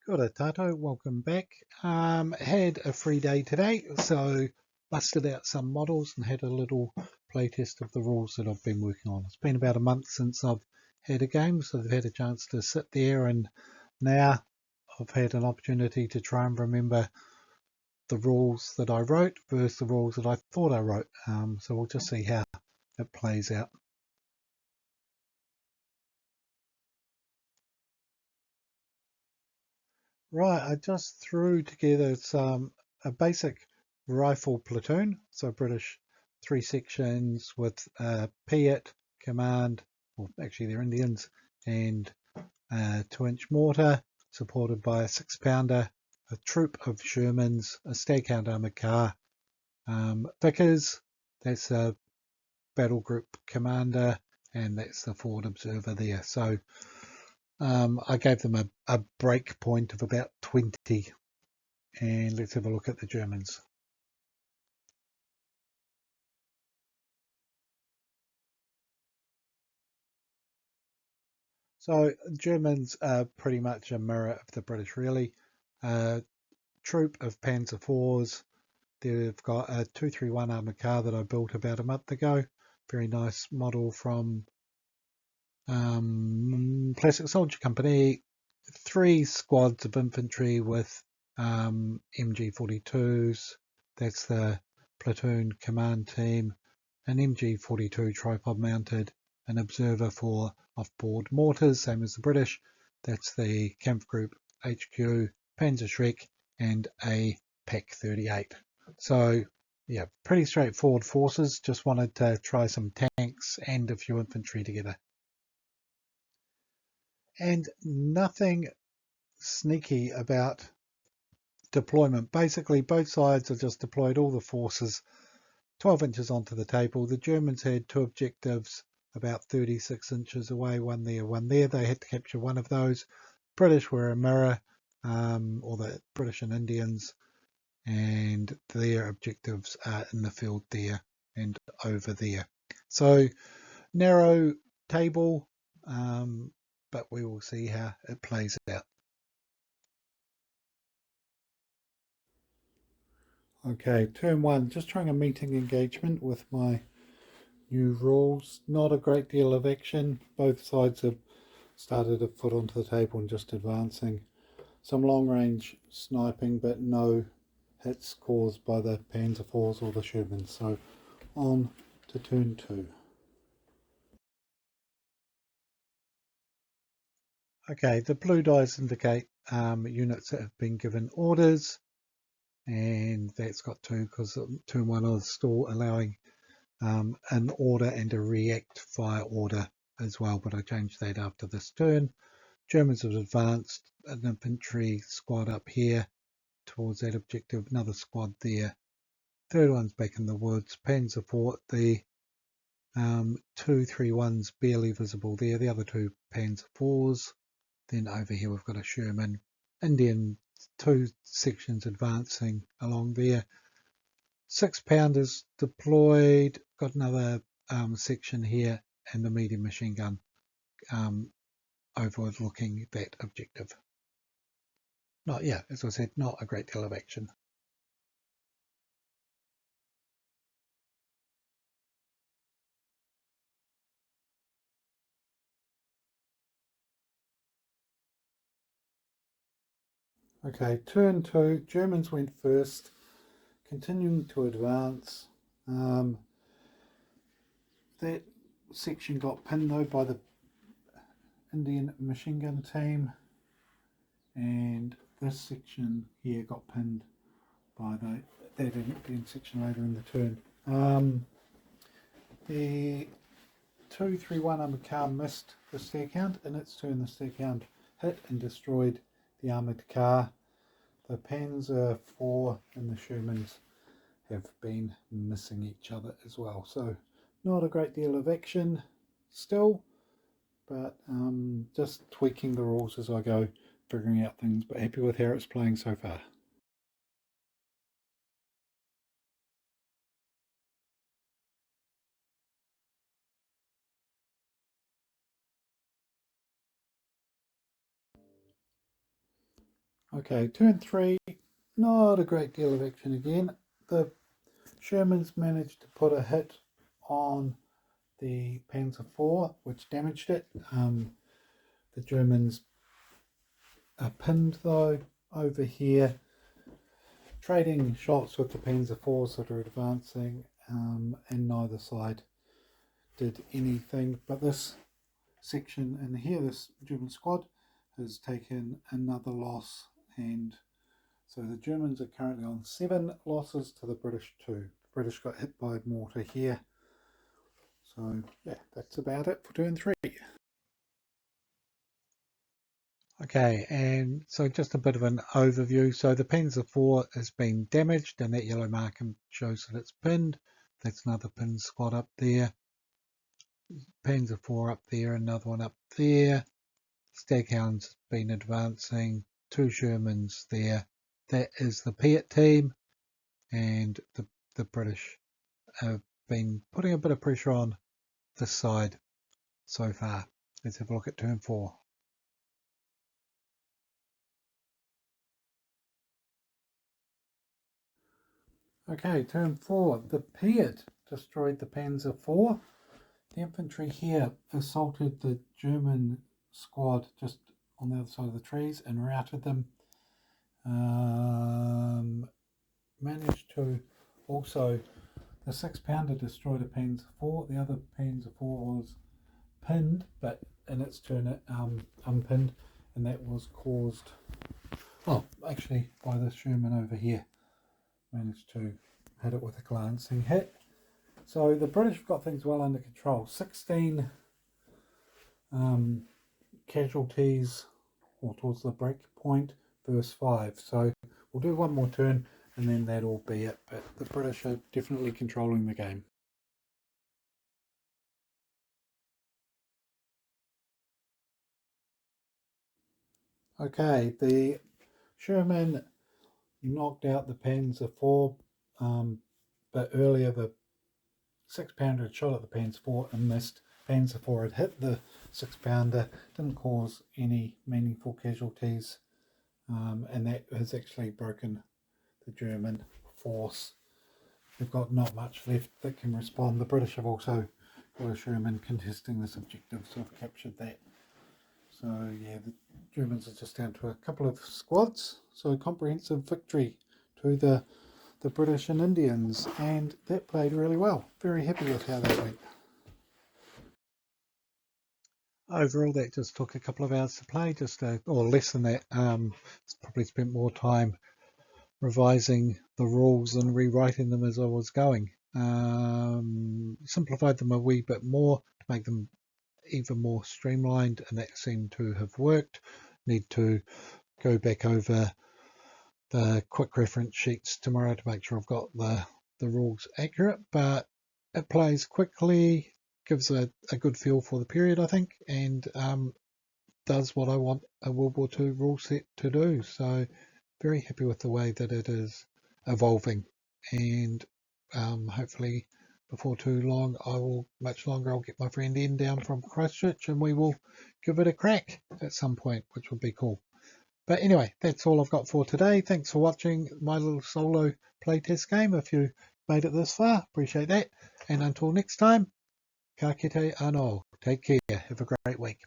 Kia Tato, welcome back. Had a free day today, so busted out some models and had a little playtest of the rules that I've been working on. It's been about a month since I've had a game, so I've had a chance to sit there, and now I've had an opportunity to try and remember the rules that I wrote versus the rules that I thought I wrote. So we'll just see how it plays out. Right, I just threw together a basic rifle platoon, so British three sections with Piat, command, or actually they're Indians, and a 2-inch mortar, supported by a 6-pounder, a troop of Shermans, a staghound armoured car, Vickers, that's a battle group commander, and that's the forward observer there. So I gave them a break point of about 20. And let's have a look at the Germans. So Germans are pretty much a mirror of the British, really. Troop of Panzer IVs. They've got a 231 armoured car that I built about a month ago. Very nice model from Plastic Soldier Company. 3 squads of infantry with MG42s. That's the platoon command team. An MG42 tripod mounted, an observer for off-board mortars, same as the British. That's the Kamfgruppe HQ, Panzerschreck, and a Pak 38. So, yeah, pretty straightforward forces. Just wanted to try some tanks and a few infantry together. And nothing sneaky about deployment. Basically, both sides have just deployed all the forces 12 inches onto the table. The Germans had 2 objectives about 36 inches away, one there, one there. They had to capture one of those. British were a mirror, or the British and Indians, and their objectives are in the field there and over there. So narrow table, but we will see how it plays out. Okay, turn one, just trying a meeting engagement with my new rules. Not a great deal of action. Both sides have started a foot onto the table and just advancing. Some long range sniping, but no hits caused by the Panzer IVs or the Shermans. So on to turn two. Okay, the blue dice indicate units that have been given orders, and that's got 2 because turn 1 I was still allowing an order and a react fire order as well, but I changed that after this turn. Germans have advanced, an infantry squad up here towards that objective, another squad there. Third one's back in the woods. Panzer IV, the 231's barely visible there. The other 2 Panzer IVs. Then over here we've got a Sherman. Indian 2 sections advancing along there. 6-pounders deployed. Got another section here and the medium machine gun overlooking that objective. As I said, not a great deal of action. Okay, turn 2. Germans went first, continuing to advance. That section got pinned though by the Indian machine gun team, and this section here got pinned by that Indian section later in the turn. The 231 armoured car missed the staghound. In its turn, the staghound hit and destroyed the armoured car. The Panzer IV and the Shermans have been missing each other as well. So not a great deal of action still, but just tweaking the rules as I go, figuring out things, but happy with how it's playing so far. Okay, turn 3, not a great deal of action again. The Shermans managed to put a hit on the Panzer IV, which damaged it. The Germans are pinned though over here, trading shots with the Panzer IVs that are advancing, and neither side did anything. But this section in here, this German squad, has taken another loss, and so the Germans are currently on 7 losses to the British 2. The British got hit by mortar here. So yeah, that's about it for turn 3. Okay, and so just a bit of an overview. So the Panzer IV has been damaged, and that yellow marker shows that it's pinned. That's another pinned squad up there. Panzer IV up there, another one up there. Staghound's been advancing. 2 Shermans there. That is the Piet team, and the British have been putting a bit of pressure on this side so far. Let's have a look at turn 4. Okay, turn 4. The Piet destroyed the Panzer IV. The infantry here assaulted the German squad just on the other side of the trees and routed them. Managed to also, the 6-pounder destroyed a Panzer IV. The other Panzer IV was pinned, but in its turn it unpinned, and that was caused, oh, actually by this Sherman over here. Managed to hit it with a glancing hit. So the British have got things well under control. 16 casualties, or towards the break point, verse 5. So we'll do one more turn and then that'll be it. But the British are definitely controlling the game. Okay, the Sherman knocked out the Panzer IV, but earlier the 6-pounder had shot at the Panzer IV and missed. Panzer IV had hit the 6-pounder, didn't cause any meaningful casualties, and that has actually broken the German force. They've got not much left that can respond. The British have also got a Sherman contesting this objective, so I've captured that. So yeah, the Germans are just down to a couple of squads, so a comprehensive victory to the British and Indians, and that played really well. Very happy with how that went. Overall, that just took a couple of hours to play, or less than that. Probably spent more time revising the rules and rewriting them as I was going. Simplified them a wee bit more to make them even more streamlined, and that seemed to have worked. Need to go back over the quick reference sheets tomorrow to make sure I've got the rules accurate, but it plays quickly, gives a good feel for the period, I think, and does what I want a World War II rule set to do. So very happy with the way that it is evolving, and hopefully before too long, I'll get my friend Ian down from Christchurch and we will give it a crack at some point, which would be cool. But anyway, that's all I've got for today. Thanks for watching my little solo playtest game. If you made it this far, appreciate that. And until next time, ka kite anō. Take care. Have a great week.